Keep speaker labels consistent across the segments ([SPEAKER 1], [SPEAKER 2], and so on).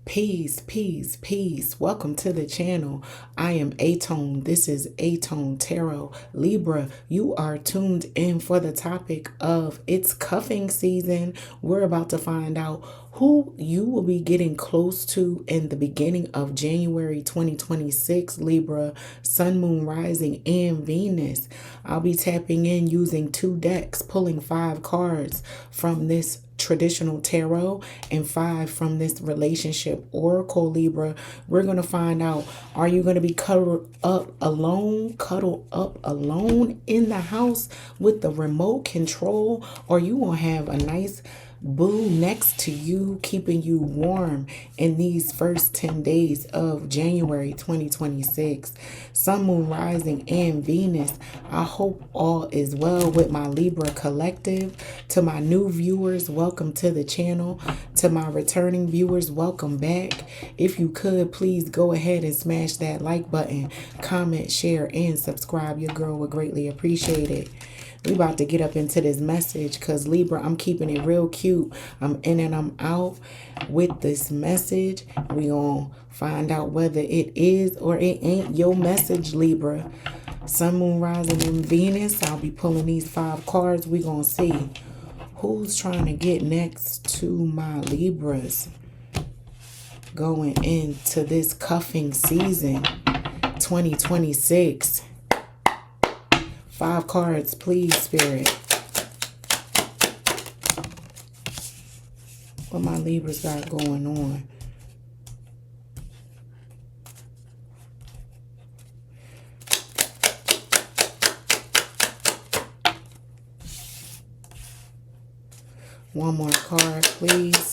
[SPEAKER 1] Peace, peace, peace. Welcome to the channel. I am aTone. This is aToneTarot. Libra, you are tuned in for the topic of it's cuffing season. We're about to find out who you will be getting close to in the beginning of January 2026, Libra, Sun, Moon, Rising, and Venus. I'll be tapping in using 2 decks, pulling 5 cards from this traditional tarot and 5 from this relationship oracle, Libra. We're going to find out, are you going to be cuddled up alone in the house with the remote control, or you will have a nice boo next to you, keeping you warm in these first 10 days of January 2026. Sun, Moon, Rising, and Venus. I hope all is well with my Libra collective. To my new viewers, welcome to the channel. To my returning viewers, welcome back. If you could, please go ahead and smash that like button, comment, share, and subscribe. Your girl would greatly appreciate it. We about to get up into this message because Libra, I'm keeping it real cute. I'm in and I'm out with this message. We gonna find out whether it is or it ain't your message, Libra. Sun, Moon, Rising, and Venus. I'll be pulling these 5 cards. We gonna see who's trying to get next to my Libras going into this cuffing season 2026. 5 cards, please, Spirit. What my Libras got going on? One more card, please.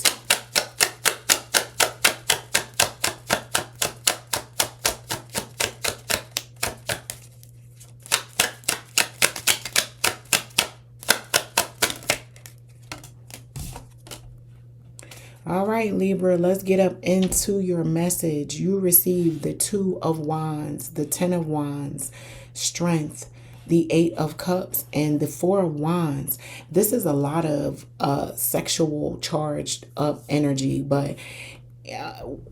[SPEAKER 1] All right, Libra, let's get up into your message. You received the 2 of Wands, the 10 of Wands, Strength, the 8 of Cups, and the 4 of Wands. This is a lot of sexual charged up energy, but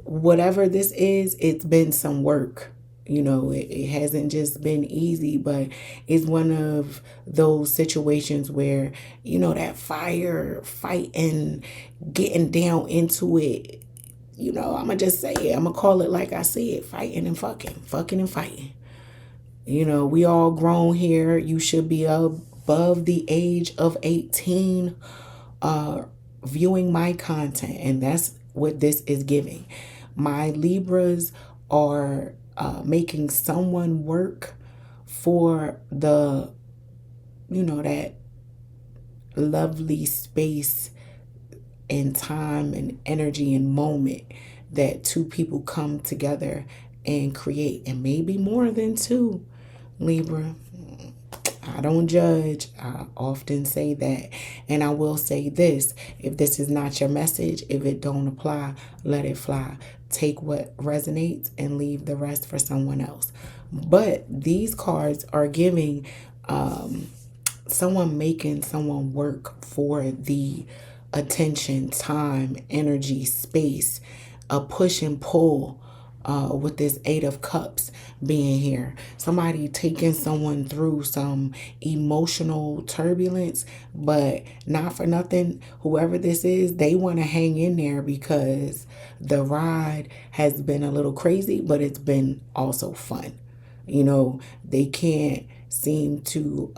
[SPEAKER 1] whatever this is, it's been some work. You know, it hasn't just been easy, but it's one of those situations where, you know, that fire, fighting, getting down into it. You know, I'm going to just say it. I'm going to call it like I see it, fighting and fucking and fighting. You know, we all grown here. You should be above the age of 18 viewing my content, and that's what this is giving. My Libras are making someone work for the, you know, that lovely space and time and energy and moment that 2 people come together and create, and maybe more than 2, Libra. I don't judge. I often say that. And I will say this: if this is not your message, if it don't apply, let it fly. Take what resonates and leave the rest for someone else. But these cards are giving someone making someone work for the attention, time, energy, space, a push and pull. With this 8 of Cups being here. Somebody taking someone through some emotional turbulence, but not for nothing. Whoever this is, they want to hang in there because the ride has been a little crazy, but it's been also fun. You know, they can't seem to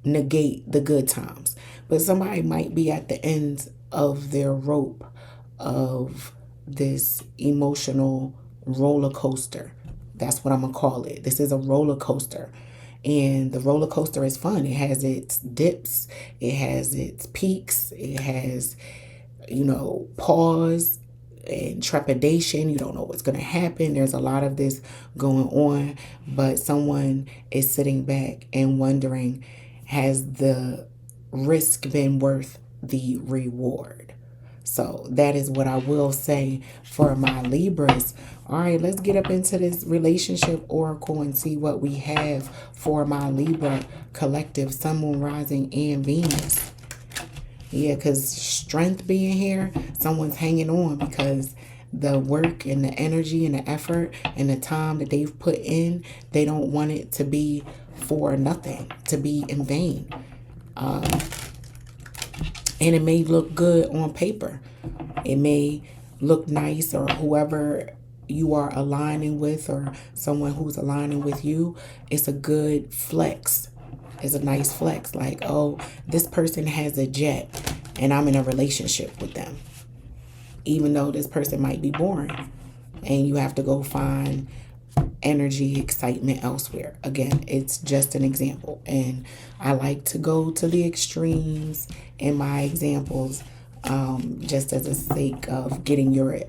[SPEAKER 1] negate the good times. But somebody might be at the end of their rope of this emotional roller coaster. That's what I'm gonna call it. This is a roller coaster, and the roller coaster is fun. It has its dips, it has its peaks, it has, you know, pause and trepidation. You don't know what's gonna happen. There's a lot of this going on, but someone is sitting back and wondering, has the risk been worth the reward? So that is what I will say for my Libras. All right, let's get up into this relationship oracle and see what we have for my Libra collective, Sun, Moon, Rising, and Venus. Yeah, because strength being here, someone's hanging on because the work and the energy and the effort and the time that they've put in, they don't want it to be for nothing, to be in vain. And it may look good on paper. It may look nice, or whoever you are aligning with or someone who's aligning with you, it's a good flex. It's a nice flex. Like, oh, this person has a jet and I'm in a relationship with them. Even though this person might be boring and you have to go find energy, excitement elsewhere. Again, it's just an example. And I like to go to the extremes in my examples, just as a sake of getting your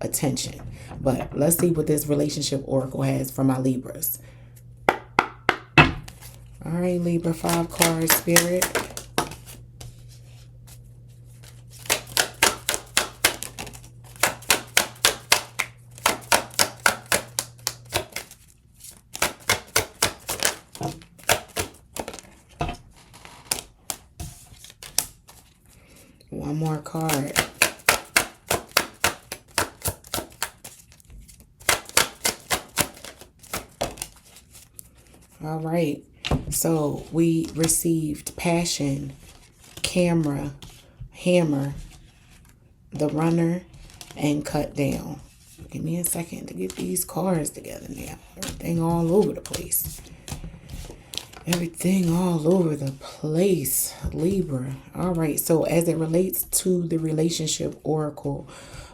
[SPEAKER 1] attention. But let's see what this relationship oracle has for my Libras. All right, Libra, 5 cards, Spirit. One more card. All right. So we received passion, camera, hammer, the runner, and cut down. Give me a second to get these cards together now. Everything all over the place. Everything all over the place, Libra. All right, so as it relates to the relationship oracle,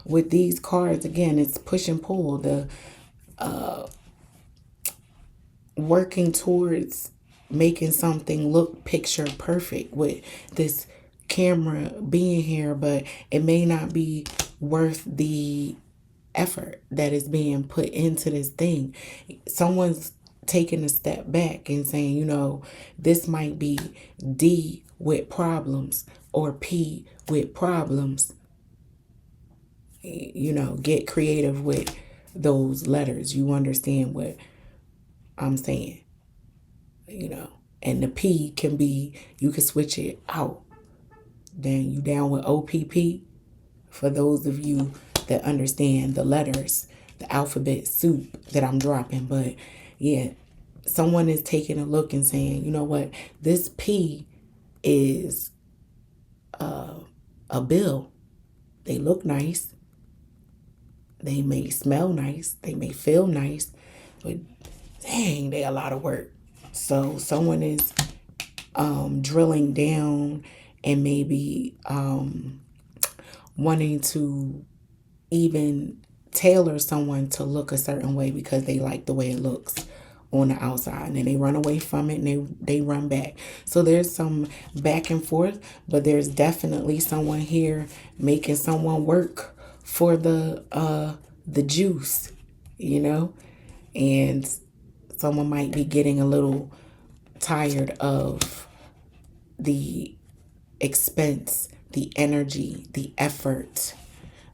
[SPEAKER 1] with these cards, again, it's push and pull. The working towards making something look picture perfect with this camera being here, but it may not be worth the effort that is being put into this thing. Someone's taking a step back and saying, you know, this might be D with problems or P with problems. You know, get creative with those letters. You understand what I'm saying, you know. And the P can be, you can switch it out. Then you down with OPP. For those of you that understand the letters, the alphabet soup that I'm dropping. But yeah, someone is taking a look and saying, you know what, this P is a bill. They look nice. They may smell nice. They may feel nice. But dang, they a lot of work. So someone is drilling down and maybe wanting to even tailor someone to look a certain way because they like the way it looks on the outside, and then they run away from it and they run back. So there's some back and forth, but there's definitely someone here making someone work for the juice, you know. And someone might be getting a little tired of the expense, the energy, the effort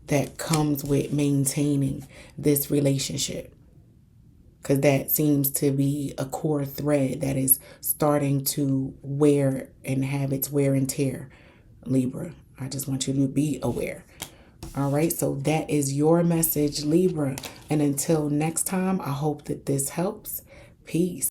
[SPEAKER 1] that comes with maintaining this relationship. Because that seems to be a core thread that is starting to wear and have its wear and tear, Libra. I just want you to be aware. All right, so that is your message, Libra. And until next time, I hope that this helps. Peace.